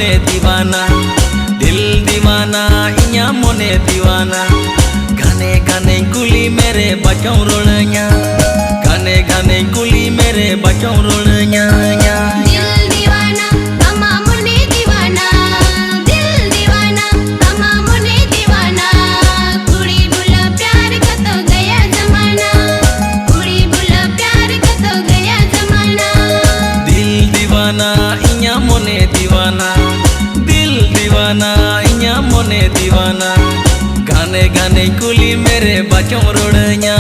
मोने दीवाना दिल दीवाना इया मोने दीवाना गाने गाने कुली मेरे बचों रोलnya गाने गाने कुली मेरे बचों रोलnya मोने दीवाना दिल दीवाना इया मोने दीवाना गाने गाने कुली मेरे बचों रोड़nya